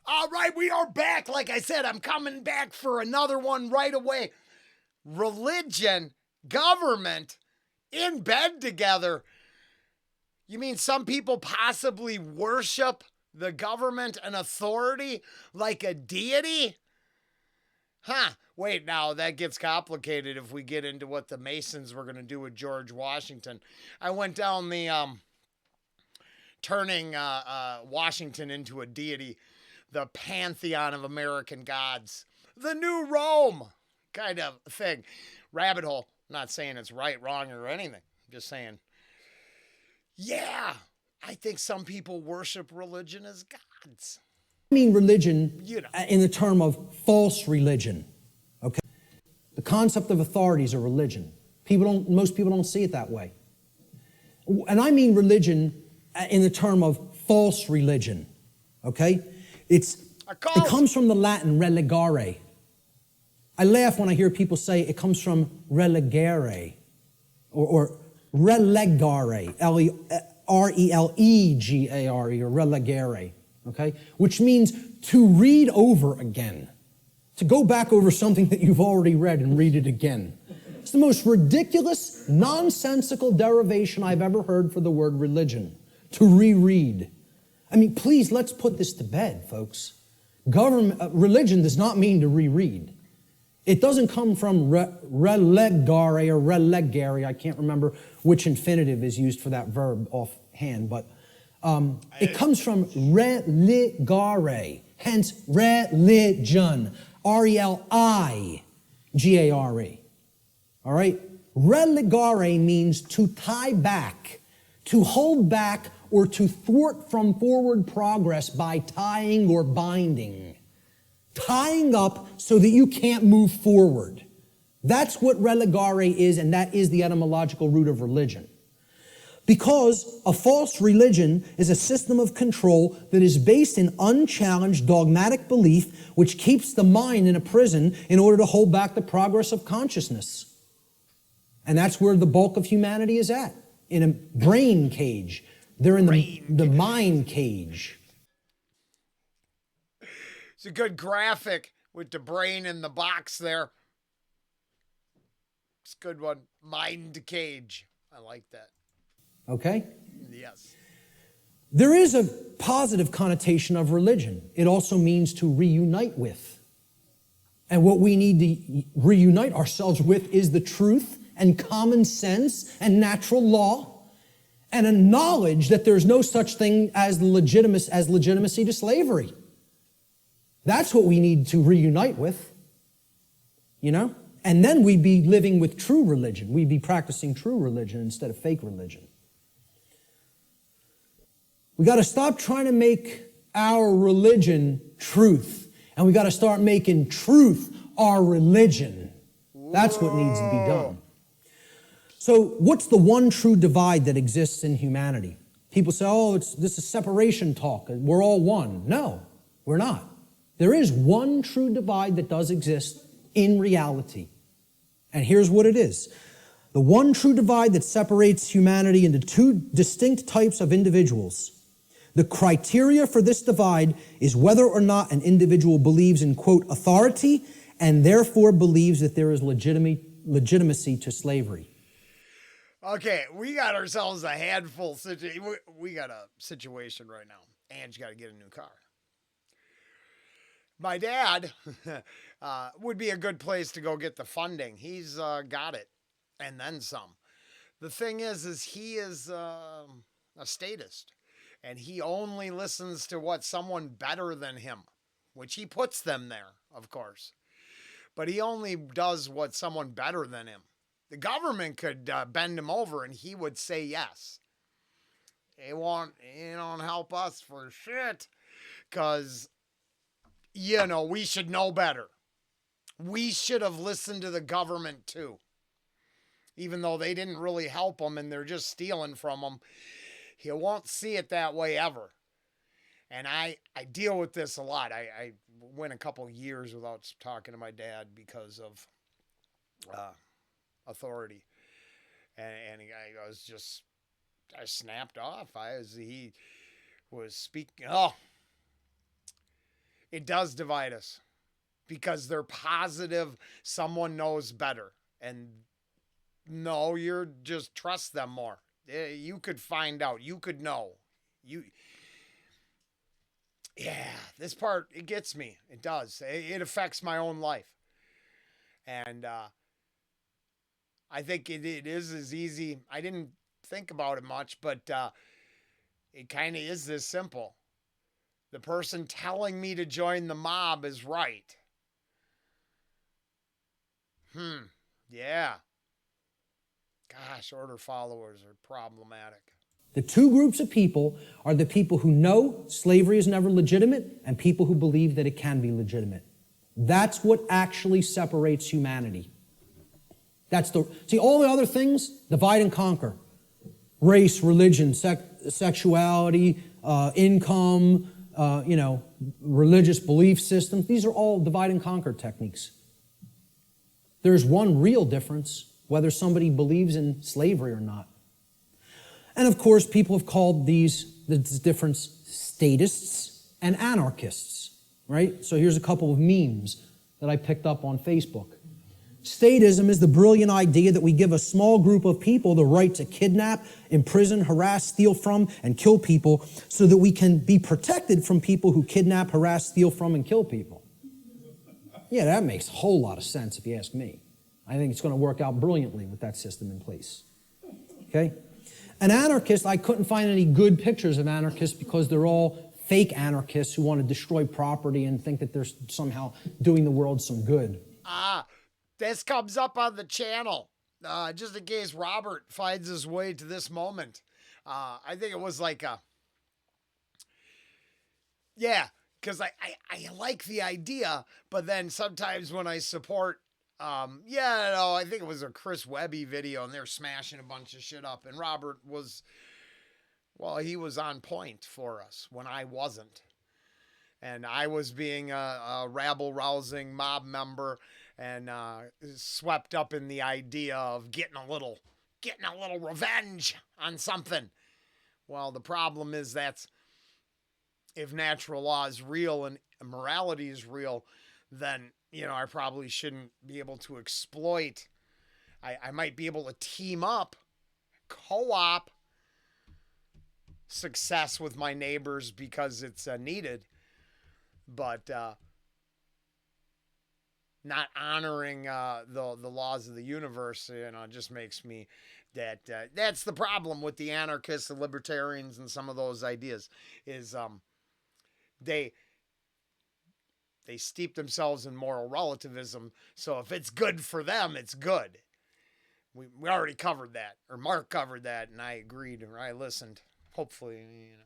All right, we are back. Like I said, I'm coming back for another one right away. Religion, government, in bed together. You mean some people possibly worship the government and authority like a deity? Huh. Wait, now that gets complicated if we get into what the Masons were going to do with George Washington. I went down the turning Washington into a deity, the pantheon of American gods, the new Rome kind of thing. Rabbit hole. I'm not saying it's right, wrong, or anything. I'm just saying, yeah, I think some people worship religion as gods. I mean religion You know. in the term of false religion. Okay? The concept of authority is a religion. Most people don't see it that way. And I mean religion in the term of false religion. Okay? It comes from the Latin religare. I laugh when I hear people say it comes from relegare or relegare, R-E-L-E-G-A-R-E, or relegare, okay? Which means to read over again, to go back over something that you've already read and read it again. It's the most ridiculous, nonsensical derivation I've ever heard for the word religion, to reread. I mean, please, let's put this to bed, folks. Religion does not mean to reread. It doesn't come from relegare or relegare. I can't remember which infinitive is used for that verb offhand, but it comes from religare, hence religion, R-E-L-I-G-A-R-E. All right? Relegare means to tie back, to hold back, or to thwart from forward progress by tying or binding. Tying up so that you can't move forward. That's what relegare is, and that is the etymological root of religion. Because a false religion is a system of control that is based in unchallenged dogmatic belief, which keeps the mind in a prison in order to hold back the progress of consciousness. And that's where the bulk of humanity is at, in a brain cage. They're in the mind cage. It's a good graphic with the brain in the box there. It's a good one. Mind cage. I like that. Okay? Yes. There is a positive connotation of religion. It also means to reunite with. And what we need to reunite ourselves with is the truth and common sense and natural law and a knowledge that there's no such thing as legitimacy to slavery. That's what we need to reunite with, you know? And then we'd be living with true religion. We'd be practicing true religion instead of fake religion. We got to stop trying to make our religion truth. And we got to start making truth our religion. That's what needs to be done. So what's the one true divide that exists in humanity? People say, oh, this is separation talk. We're all one. No, we're not. There is one true divide that does exist in reality. And here's what it is. The one true divide that separates humanity into two distinct types of individuals. The criteria for this divide is whether or not an individual believes in, quote, authority, and therefore believes that there is legitimacy to slavery. Okay, we got ourselves a handful. We got a situation right now. Anne's got to get a new car. My dad would be a good place to go get the funding. He's got it, and then some. The thing is he is a statist, and he only listens to what someone better than him, which he puts them there, of course. But he only does what someone better than him. The government could bend him over, and he would say yes. He don't help us for shit, because we should know better. We should have listened to the government too. Even though they didn't really help him and they're just stealing from him, he won't see it that way ever. And I deal with this a lot. I went a couple years without talking to my dad because of authority. And I snapped off. He was speaking. Oh, It does divide us because they're positive someone knows better. And no, you're just trust them more. You could find out. You could know. You Yeah, this part it gets me. It does. It affects my own life. And I think it is as easy. I didn't think about it much, but it kind of is this simple. The person telling me to join the mob is right. Yeah. Gosh, order followers are problematic. The two groups of people are the people who know slavery is never legitimate and people who believe that it can be legitimate. That's what actually separates humanity. See, all the other things, divide and conquer. Race, religion, sexuality, income, religious belief systems. These are all divide and conquer techniques. There's one real difference, whether somebody believes in slavery or not. And of course, people have called this difference statists and anarchists, right? So here's a couple of memes that I picked up on Facebook. Statism is the brilliant idea that we give a small group of people the right to kidnap, imprison, harass, steal from, and kill people so that we can be protected from people who kidnap, harass, steal from, and kill people. Yeah, that makes a whole lot of sense if you ask me. I think it's going to work out brilliantly with that system in place. Okay? An anarchist, I couldn't find any good pictures of anarchists because they're all fake anarchists who want to destroy property and think that they're somehow doing the world some good. This comes up on the channel, just in case Robert finds his way to this moment. I think it was like because I like the idea, but then sometimes when I support, I think it was a Chris Webby video, and they're smashing a bunch of shit up, and Robert he was on point for us when I wasn't. And I was being a rabble-rousing mob member and swept up in the idea of getting a little revenge on something. Well, the problem is that's if natural law is real and morality is real, then I probably shouldn't be able to exploit. I might be able to team up, co-op success with my neighbors because it's needed. But not honoring the laws of the universe, just makes me that's the problem with the anarchists, the libertarians, and some of those ideas is they steep themselves in moral relativism. So if it's good for them, it's good. We already covered that, or Mark covered that, and I agreed, or I listened. Hopefully, you were listening.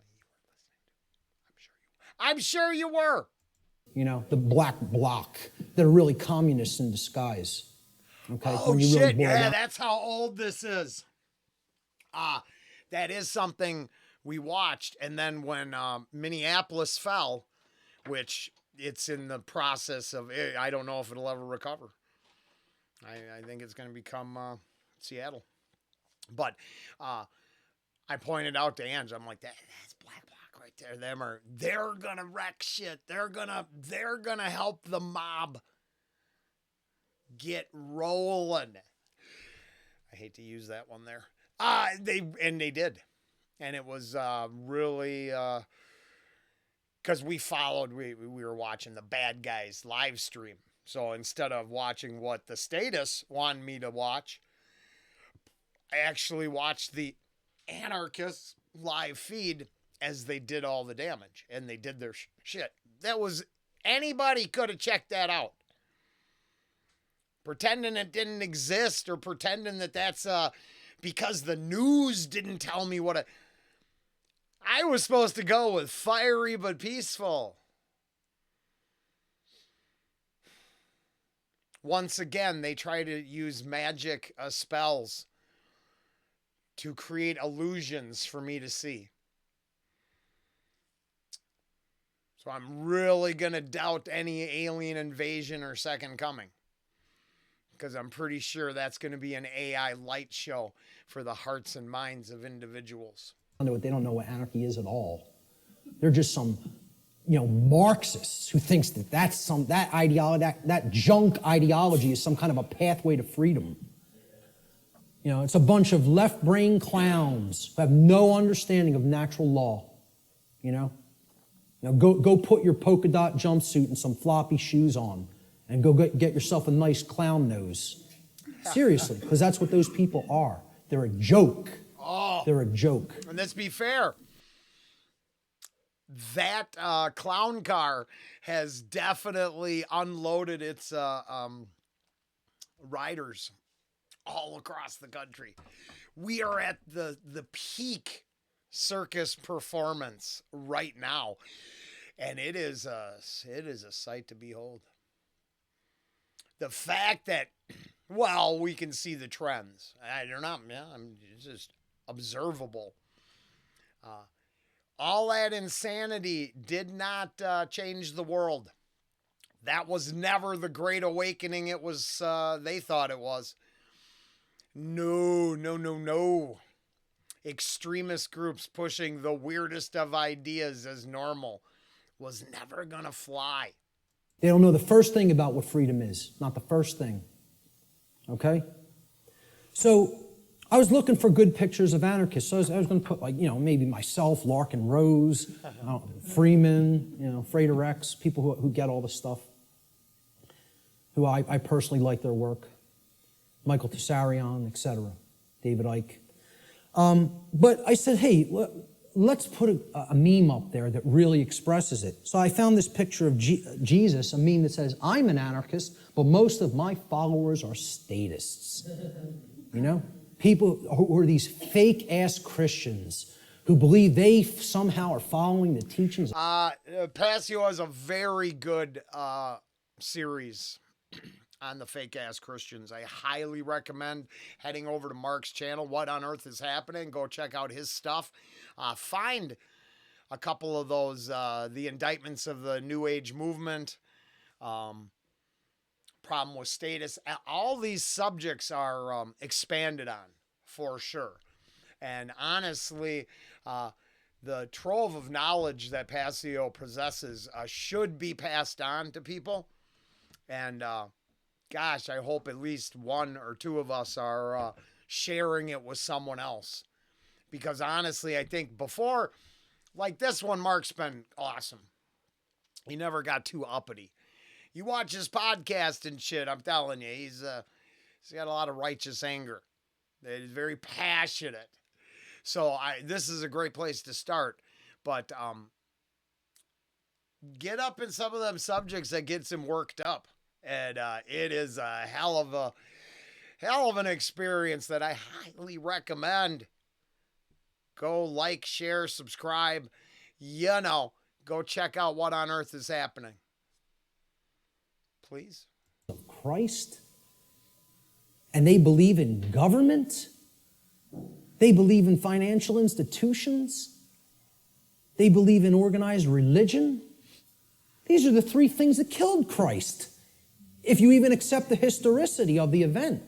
I'm sure you were. The black bloc. They're really communists in disguise. Okay? Oh, shit. Yeah, that's how old this is. That is something we watched. And then when Minneapolis fell, which it's in the process of, I don't know if it'll ever recover. I think it's going to become Seattle. But I pointed out to Ange, I'm like, that's black bloc right there. They're gonna wreck shit. They're gonna help the mob get rolling. I hate to use that one there. They did. And it was really because we were watching the bad guys live stream. So instead of watching what the status wanted me to watch, I actually watched the anarchists live feed as they did all the damage, and they did their shit. Anybody could have checked that out. Pretending it didn't exist, or pretending that's because the news didn't tell me I was supposed to go with fiery but peaceful. Once again, they try to use magic spells to create illusions for me to see. So I'm really going to doubt any alien invasion or second coming, because I'm pretty sure that's going to be an AI light show for the hearts and minds of individuals. They don't know what anarchy is at all. They're just some, Marxists who thinks that that ideology, that junk ideology is some kind of a pathway to freedom. It's a bunch of left-brain clowns who have no understanding of natural law. Go put your polka dot jumpsuit and some floppy shoes on and go get yourself a nice clown nose. Seriously, because that's what those people are. They're a joke. Oh. They're a joke. And let's be fair. That clown car has definitely unloaded its riders all across the country. We are at the peak circus performance right now, and it is a sight to behold. The fact that, well, we can see the trends. They're not, it's just observable. All that insanity did not change the world. That was never the Great Awakening it was, they thought it was. No. Extremist groups pushing the weirdest of ideas as normal was never going to fly. They don't know the first thing about what freedom is. Not the first thing. Okay? So I was looking for good pictures of anarchists. So I was going to put, maybe myself, Larkin Rose, Freeman, Frater Rex, people who get all this stuff, who I personally like their work. Michael Tessarion, etc., David Icke. But I said, hey, let's put a meme up there that really expresses it. So I found this picture of Jesus, a meme that says, I'm an anarchist, but most of my followers are statists. People who are these fake-ass Christians who believe they somehow are following the teachings. Passio has a very good series on the fake-ass Christians. I highly recommend heading over to Mark's channel, What on Earth is Happening? Go check out his stuff. Find a couple of those, the indictments of the New Age movement, problem with status. All these subjects are expanded on, for sure. And honestly, the trove of knowledge that Passio possesses should be passed on to people. And gosh, I hope at least one or two of us are sharing it with someone else. Because honestly, I think before, like this one, Mark's been awesome. He never got too uppity. You watch his podcast and shit, I'm telling you, he's got a lot of righteous anger. He's very passionate. So this is a great place to start. But get up in some of them subjects that gets him worked up. And it is a hell of an experience that I highly recommend. Go like, share, subscribe. Go check out What on Earth is Happening. Please. Of Christ. And they believe in government. They believe in financial institutions. They believe in organized religion. These are the three things that killed Christ, if you even accept the historicity of the event.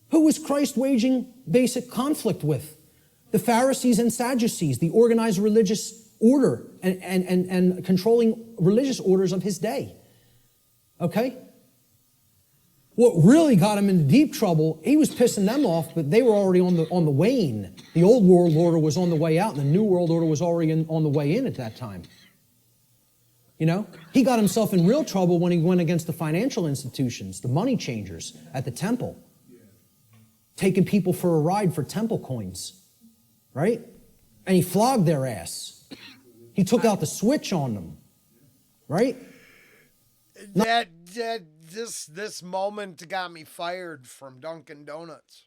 Who was Christ waging basic conflict with? The Pharisees and Sadducees, the organized religious order and controlling religious orders of his day. Okay? What really got him into deep trouble, he was pissing them off, but they were already on the wane. The old world order was on the way out, and the new world order was already on the way in at that time. He got himself in real trouble when he went against the financial institutions, the money changers at the temple, taking people for a ride for temple coins, right? And he flogged their ass. He took out the switch on them, right? This moment got me fired from Dunkin' Donuts.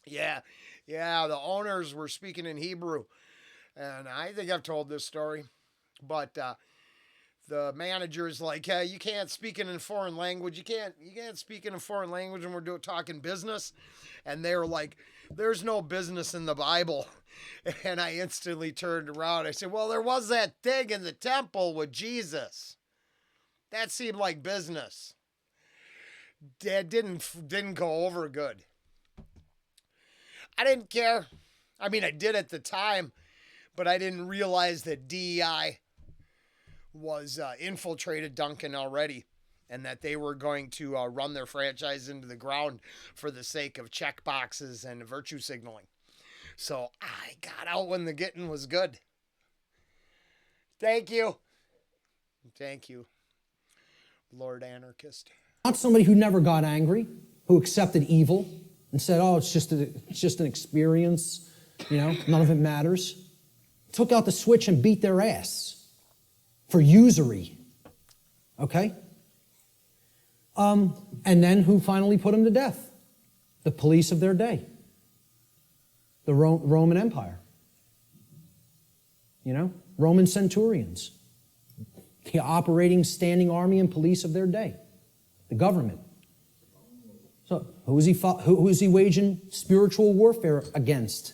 Yeah, the owners were speaking in Hebrew, and I think I've told this story, but the manager's like, hey, you can't speak in a foreign language. You can't speak in a foreign language when we're talking business. And they were like, there's no business in the Bible. And I instantly turned around. I said, well, there was that thing in the temple with Jesus. That seemed like business. That didn't go over good. I didn't care. I mean, I did at the time, but I didn't realize that DEI was infiltrated Duncan already, and that they were going to run their franchise into the ground for the sake of check boxes and virtue signaling. So I got out when the getting was good. Thank you. Thank you, Lord Anarchist. Not somebody who never got angry, who accepted evil and said, oh, it's just an experience, none of it matters. Took out the switch and beat their ass for usury, okay? And then who finally put them to death? The police of their day, the Roman Empire, Roman centurions, the operating standing army and police of their day, the government. So who is he waging spiritual warfare against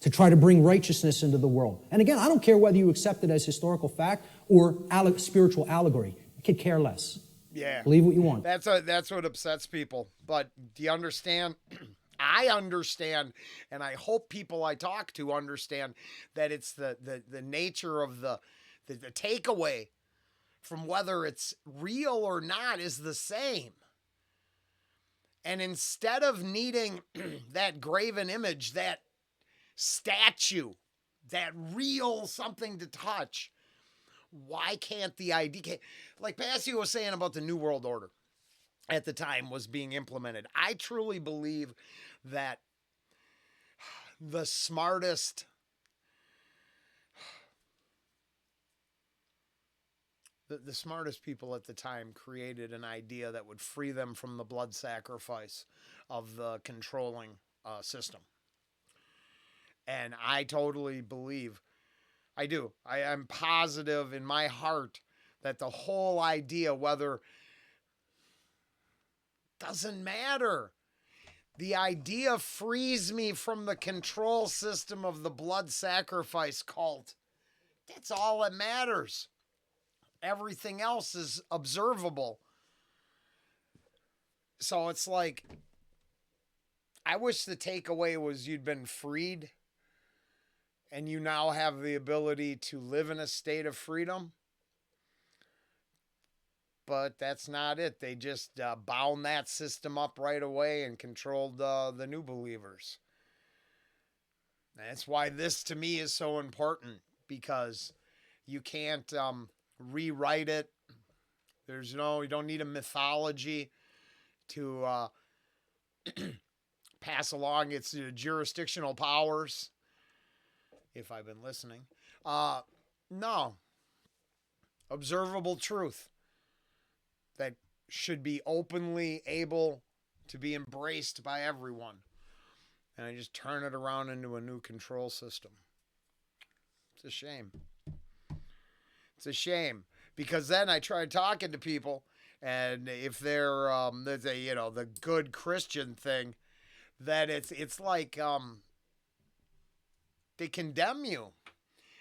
to try to bring righteousness into the world? And again, I don't care whether you accept it as historical fact or spiritual allegory. I could care less. Yeah. Believe what you want. That's what upsets people. But do you understand? I understand, and I hope people I talk to understand that it's the nature of the takeaway from whether it's real or not is the same. And instead of needing that graven image, that statue, that real something to touch, why can't the idea, like Passio was saying about the New World Order at the time was being implemented. I truly believe that the smartest people at the time created an idea that would free them from the blood sacrifice of the controlling system. And I totally believe, I do. I am positive in my heart that the whole idea, whether doesn't matter. The idea frees me from the control system of the blood sacrifice cult. That's all that matters. Everything else is observable. So it's like, I wish the takeaway was you'd been freed and you now have the ability to live in a state of freedom. But that's not it. They just bound that system up right away and controlled the new believers. That's why this to me is so important, because you can't rewrite it. You don't need a mythology to pass along its jurisdictional powers. If I've been listening. No. Observable truth that should be openly able to be embraced by everyone. And I just turn it around into a new control system. It's a shame. It's a shame, because then I try talking to people, and if they're the good Christian thing, that it's like they condemn you,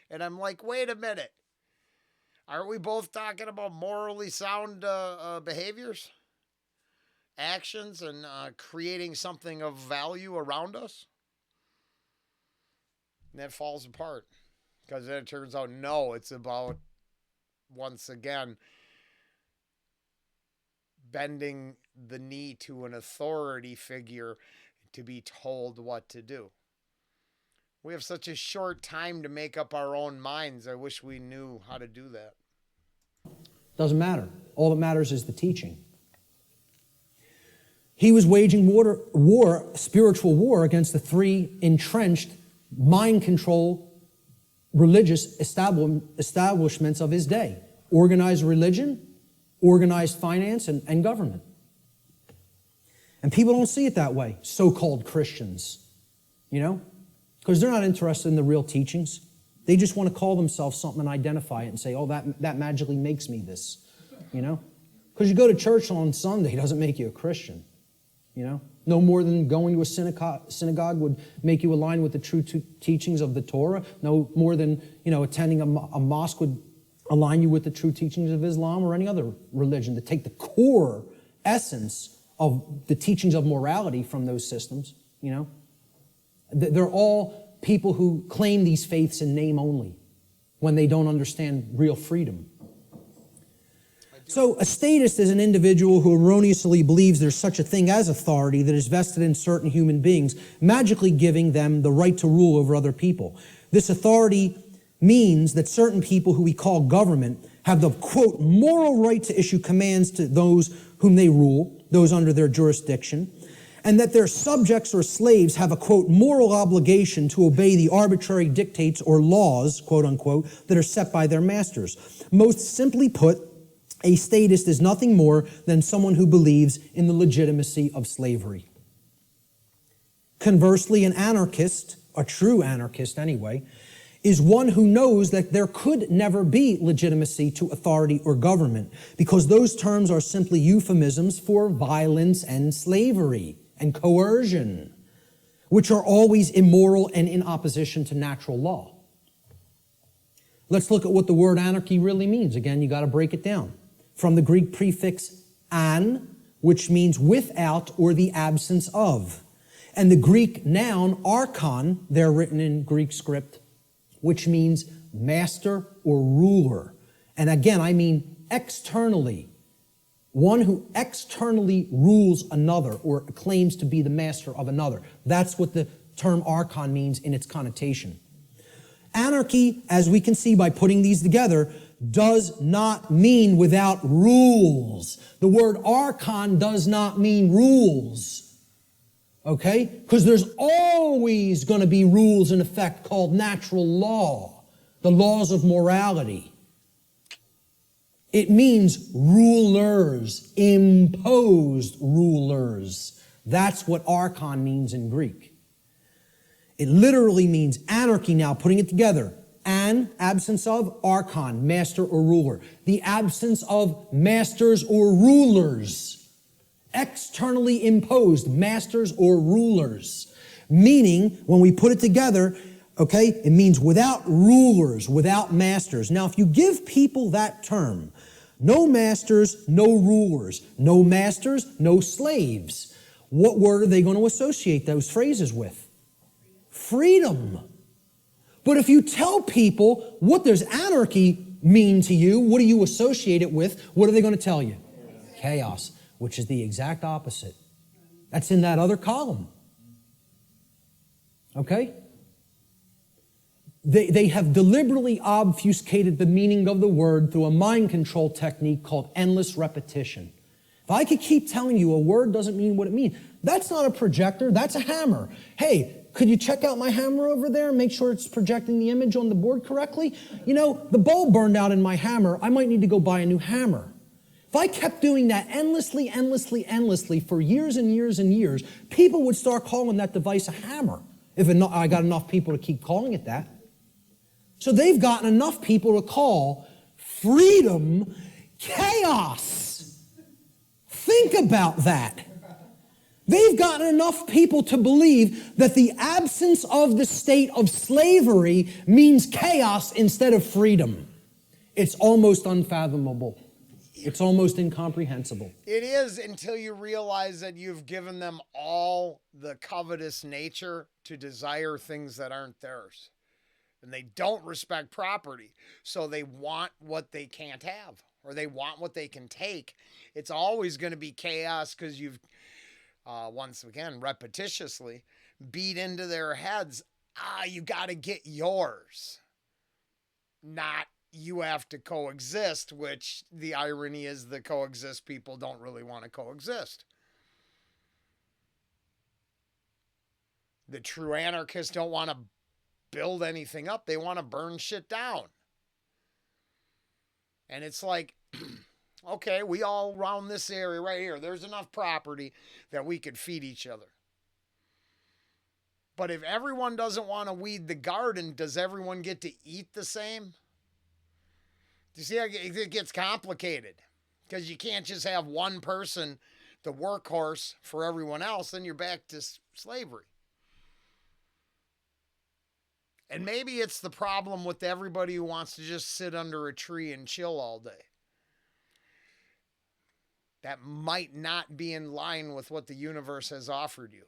and I'm like, wait a minute, aren't we both talking about morally sound behaviors, actions, and creating something of value around us? And that falls apart, because then it turns out, no, it's about, once again, bending the knee to an authority figure to be told what to do. We have such a short time to make up our own minds. I wish we knew how to do that. Doesn't matter. All that matters is the teaching. He was waging spiritual war against the three entrenched, mind control religious establishments of his day: organized religion, organized finance, and government. And people don't see it that way, so-called Christians, because they're not interested in the real teachings. They just want to call themselves something and identify it and say, oh, that magically makes me this, Because you go to church on Sunday doesn't make you a Christian, No more than going to a synagogue would make you align with the true teachings of the Torah. No more than, attending a mosque would align you with the true teachings of Islam or any other religion. To take the core essence of the teachings of morality from those systems, They're all people who claim these faiths in name only when they don't understand real freedom. So a statist is an individual who erroneously believes there's such a thing as authority that is vested in certain human beings, magically giving them the right to rule over other people. This authority means that certain people who we call government have the, quote, moral right to issue commands to those whom they rule, those under their jurisdiction, and that their subjects or slaves have a, quote, moral obligation to obey the arbitrary dictates or laws, quote unquote, that are set by their masters. Most simply put, a statist is nothing more than someone who believes in the legitimacy of slavery. Conversely, an anarchist, a true anarchist anyway, is one who knows that there could never be legitimacy to authority or government, because those terms are simply euphemisms for violence and slavery and coercion, which are always immoral and in opposition to natural law. Let's look at what the word anarchy really means. Again, you got to break it down. From the Greek prefix an, which means without or the absence of, and the Greek noun archon, they're written in Greek script, which means master or ruler. And again, I mean externally. One who externally rules another or claims to be the master of another. That's what the term archon means in its connotation. Anarchy, as we can see by putting these together, does not mean without rules. The word archon does not mean rules. Okay? Because there's always going to be rules in effect called natural law, the laws of morality. It means rulers, imposed rulers. That's what archon means in Greek. It literally means anarchy now, putting it together. An, absence of, archon, master or ruler. The absence of masters or rulers. Externally imposed masters or rulers. Meaning, when we put it together, okay, it means without rulers, without masters. Now, if you give people that term, no masters, no rulers, no masters, no slaves, what word are they going to associate those phrases with? Freedom. But if you tell people what does anarchy mean to you, what do you associate it with, what are they going to tell you? Chaos, which is the exact opposite. That's in that other column. Okay? They have deliberately obfuscated the meaning of the word through a mind control technique called endless repetition. If I could keep telling you a word doesn't mean what it means, that's not a projector, that's a hammer. Hey, could you check out my hammer over there and make sure it's projecting the image on the board correctly? You know, the bulb burned out in my hammer. I might need to go buy a new hammer. If I kept doing that endlessly for years and years and years, people would start calling that device a hammer. If I got enough people to keep calling it that. So they've gotten enough people to call freedom chaos. Think about that. They've gotten enough people to believe that the absence of the state of slavery means chaos instead of freedom. It's almost unfathomable. It's almost incomprehensible. It is, until you realize that you've given them all the covetous nature to desire things that aren't theirs. And they don't respect property. So they want what they can't have, or they want what they can take. It's always going to be chaos because you've, once again, repetitiously beat into their heads, you got to get yours. Not you have to coexist, which the irony is the coexist people don't really want to coexist. The true anarchists don't want to build anything up. They want to burn shit down. And it's like, okay, we all around this area right here, there's enough property that we could feed each other. But if everyone doesn't want to weed the garden, does everyone get to eat the same? You see, it gets complicated because you can't just have one person, the workhorse for everyone else, then you're back to slavery. And maybe it's the problem with everybody who wants to just sit under a tree and chill all day. That might not be in line with what the universe has offered you.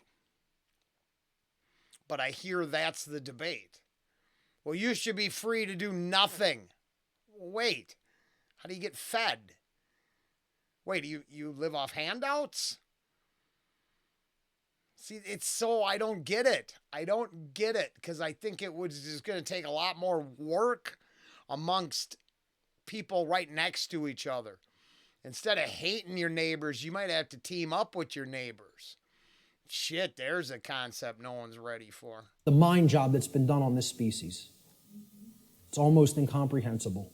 But I hear that's the debate. Well, you should be free to do nothing. Wait, how do you get fed? Wait, you live off handouts? See, it's so I don't get it. I don't get it because I think it was just going to take a lot more work amongst people right next to each other. Instead of hating your neighbors, you might have to team up with your neighbors. Shit, there's a concept no one's ready for. The mind job that's been done on this species. It's almost incomprehensible.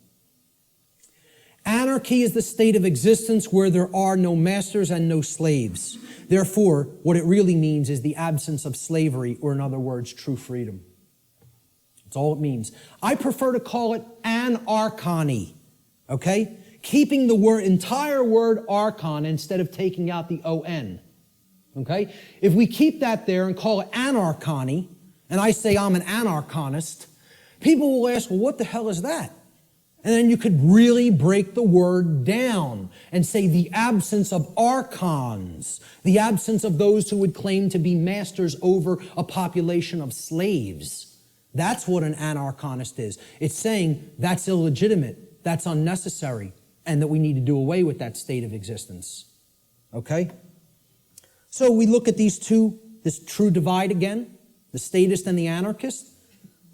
Anarchy is the state of existence where there are no masters and no slaves. Therefore, what it really means is the absence of slavery, or in other words, true freedom. That's all it means. I prefer to call it anarchony, okay? Keeping the entire word archon instead of taking out the O-N, okay? If we keep that there and call it anarchony, and I say I'm an anarchonist, people will ask, well, what the hell is that? And then you could really break the word down and say the absence of archons, the absence of those who would claim to be masters over a population of slaves. That's what an anarchonist is. It's saying that's illegitimate, that's unnecessary, and that we need to do away with that state of existence. Okay? So we look at these two, this true divide again, the statist and the anarchist.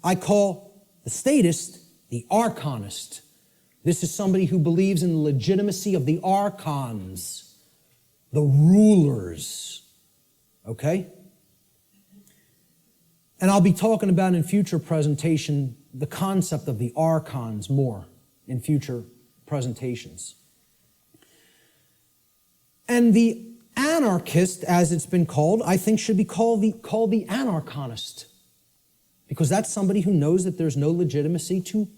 I call the statist the archonist. This is somebody who believes in the legitimacy of the archons, the rulers. Okay? And I'll be talking about in future presentation the concept of the archons more in future presentations. And the anarchist, as it's been called, I think should be called the anarchonist, because that's somebody who knows that there's no legitimacy to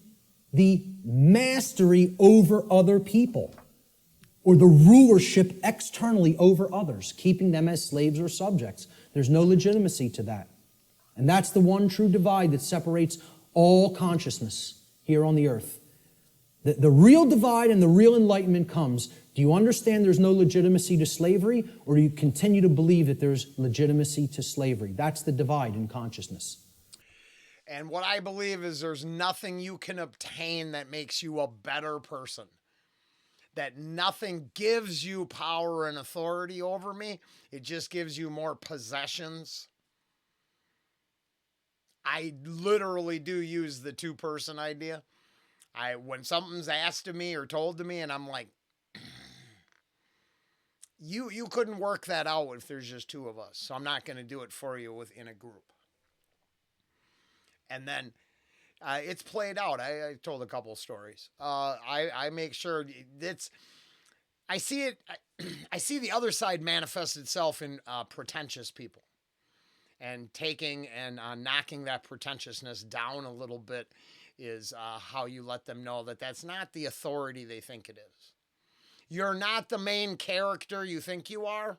the mastery over other people or the rulership externally over others, keeping them as slaves or subjects. There's no legitimacy to that. And that's the one true divide that separates all consciousness here on the earth. The real divide and the real enlightenment comes. Do you understand there's no legitimacy to slavery, or do you continue to believe that there's legitimacy to slavery? That's the divide in consciousness. And what I believe is there's nothing you can obtain that makes you a better person. That nothing gives you power and authority over me. It just gives you more possessions. I literally do use the two-person idea. When something's asked of me or told to me, and I'm like, you couldn't work that out if there's just two of us. So I'm not going to do it for you within a group. And then it's played out. I told a couple of stories. I make sure it's. I see it. I see the other side manifest itself in pretentious people, and taking and knocking that pretentiousness down a little bit is how you let them know that that's not the authority they think it is. You're not the main character you think you are.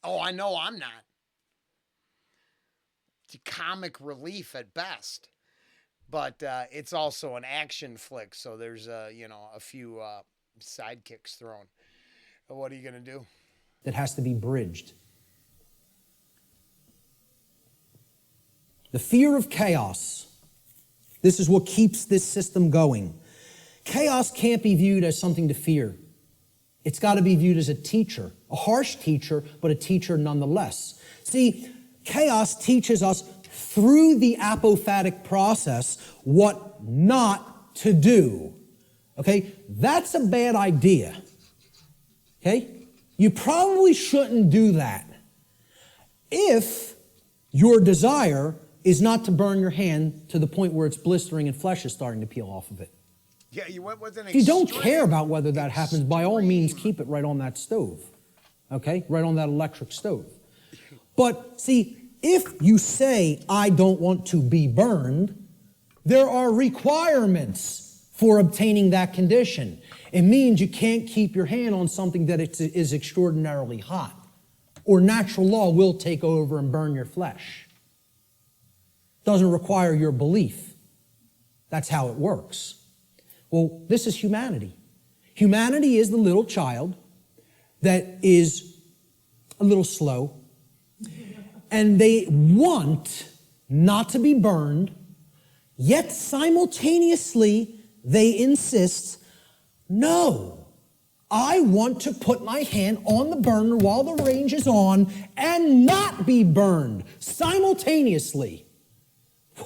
Oh, I know I'm not. Comic relief at best, but it's also an action flick, so there's a few sidekicks thrown. What are you going to do? That has to be bridged. The fear of chaos. This is what keeps this system going. Chaos can't be viewed as something to fear. It's got to be viewed as a teacher, a harsh teacher, but a teacher nonetheless. See, chaos teaches us through the apophatic process what not to do. Okay? That's a bad idea. Okay? You probably shouldn't do that if your desire is not to burn your hand to the point where it's blistering and flesh is starting to peel off of it. Yeah, you went with an If you don't care about whether that happens, by all means, keep it right on that stove. Okay? Right on that electric stove. But see, if you say, I don't want to be burned, there are requirements for obtaining that condition. It means you can't keep your hand on something that is extraordinarily hot, or natural law will take over and burn your flesh. Doesn't require your belief. That's how it works. Well, this is humanity. Humanity is the little child that is a little slow, and they want not to be burned, yet simultaneously they insist, no, I want to put my hand on the burner while the range is on and not be burned simultaneously.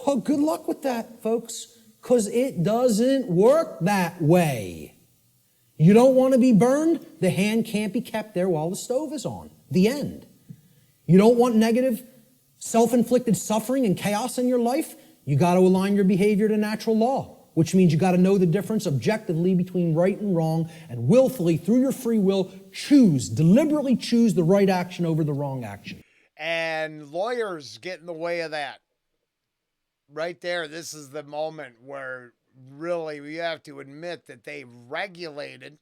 Well, good luck with that, folks, because it doesn't work that way. You don't want to be burned, the hand can't be kept there while the stove is on. The end. You don't want negative, self-inflicted suffering and chaos in your life? You got to align your behavior to natural law, which means you got to know the difference objectively between right and wrong and willfully, through your free will, deliberately choose the right action over the wrong action. And lawyers get in the way of that. Right there, this is the moment where really we have to admit that they regulated,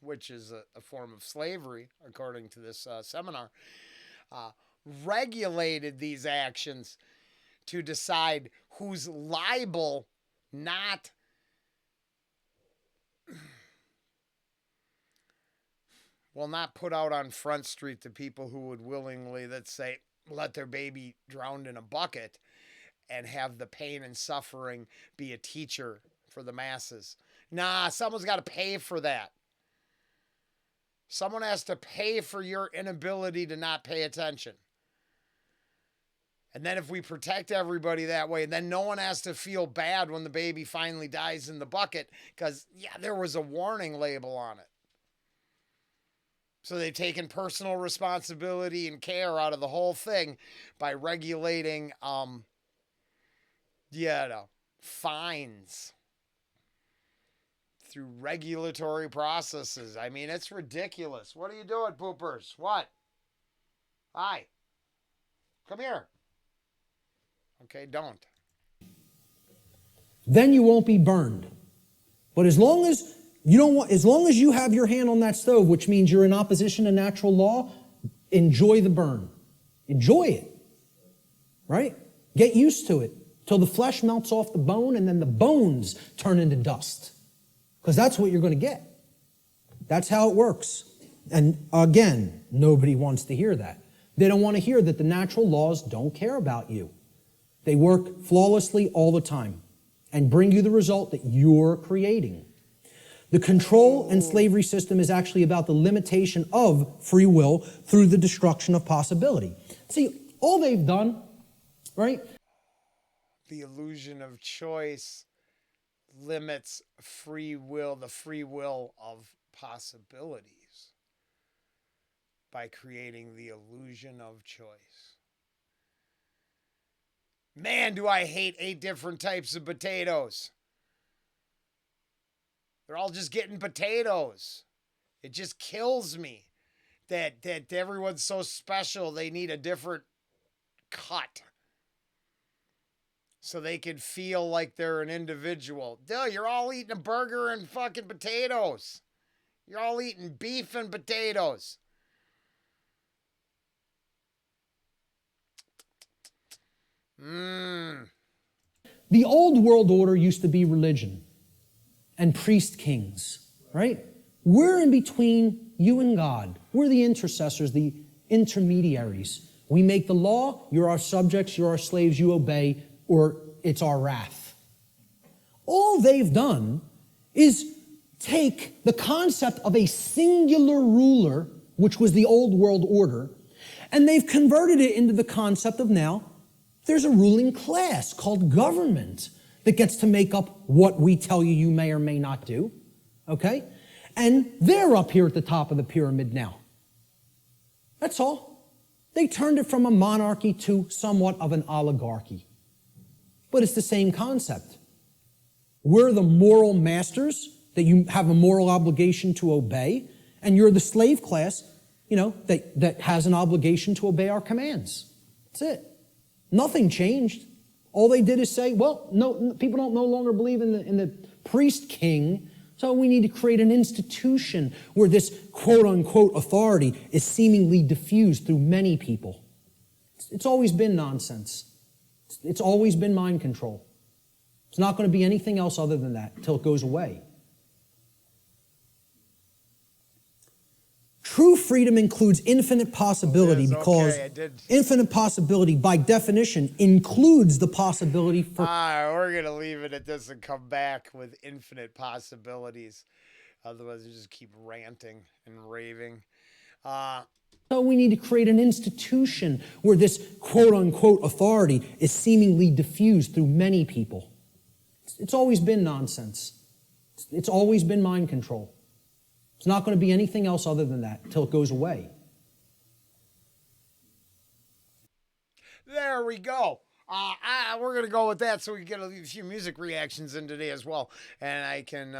which is a form of slavery, according to this seminar, regulated these actions to decide who's liable, not put out on Front Street the people who would willingly, let's say, let their baby drown in a bucket and have the pain and suffering be a teacher for the masses. Nah, someone's got to pay for that. Someone has to pay for your inability to not pay attention. And then if we protect everybody that way, then no one has to feel bad when the baby finally dies in the bucket because, yeah, there was a warning label on it. So they've taken personal responsibility and care out of the whole thing by regulating fines through regulatory processes. I mean, it's ridiculous. What are you doing, poopers? What? Hi. Come here. Okay, don't. Then you won't be burned. But as long as you have your hand on that stove, which means you're in opposition to natural law, enjoy the burn. Enjoy it. Right? Get used to it till the flesh melts off the bone and then the bones turn into dust. Because that's what you're going to get. That's how it works. And again, nobody wants to hear that. They don't want to hear that the natural laws don't care about you. They work flawlessly all the time and bring you the result that you're creating. The control and slavery system is actually about the limitation of free will through the destruction of possibility. See, all they've done, right? The illusion of choice limits free will, the free will of possibilities, by creating the illusion of choice. Man, do I hate 8 different types of potatoes. They're all just getting potatoes. It just kills me that everyone's so special they need a different cut so they can feel like they're an individual. Dude, you're all eating a burger and fucking potatoes. You're all eating beef and potatoes. The old world order used to be religion and priest kings, right? We're in between you and God. We're the intercessors, the intermediaries. We make the law, you're our subjects, you're our slaves, you obey, or it's our wrath. All they've done is take the concept of a singular ruler, which was the old world order, and they've converted it into the concept of now there's a ruling class called government that gets to make up what we tell you you may or may not do, okay? And they're up here at the top of the pyramid now. That's all. They turned it from a monarchy to somewhat of an oligarchy. But it's the same concept. We're the moral masters that you have a moral obligation to obey, and you're the slave class, that has an obligation to obey our commands. That's it. Nothing changed. All they did is say, well, no, people don't no longer believe in the priest king, so we need to create an institution where this quote-unquote authority is seemingly diffused through many people. It's always been nonsense. It's always been mind control. It's not going to be anything else other than that until it goes away. True freedom includes infinite possibility because infinite possibility, by definition, includes the possibility for... We're going to leave it at this and come back with infinite possibilities. Otherwise, you just keep ranting and raving. Uh, So we need to create an institution where this quote unquote authority is seemingly diffused through many people. It's always been nonsense. It's always been mind control. It's not going to be anything else other than that until it goes away. there we go. We're going to go with that so we can get a few music reactions in today as well. And I can.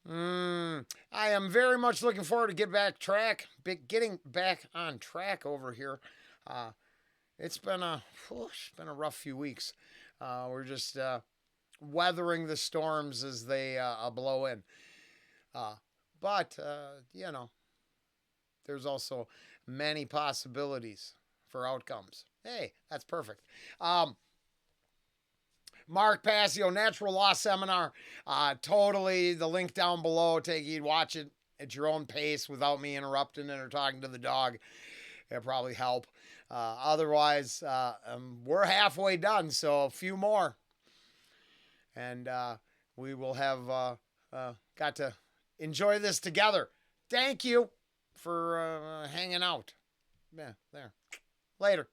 I am very much looking forward to getting back on track over here. It's been a rough few weeks. We're just weathering the storms as they blow in. But you know, there's also many possibilities for outcomes. Hey, that's perfect. Mark Passio, Natural Law Seminar. Totally the link down below. Watch it at your own pace without me interrupting it or talking to the dog. It'll probably help. Otherwise, we're halfway done, so a few more. And we will have got to enjoy this together. Thank you for hanging out. Yeah, there. Later.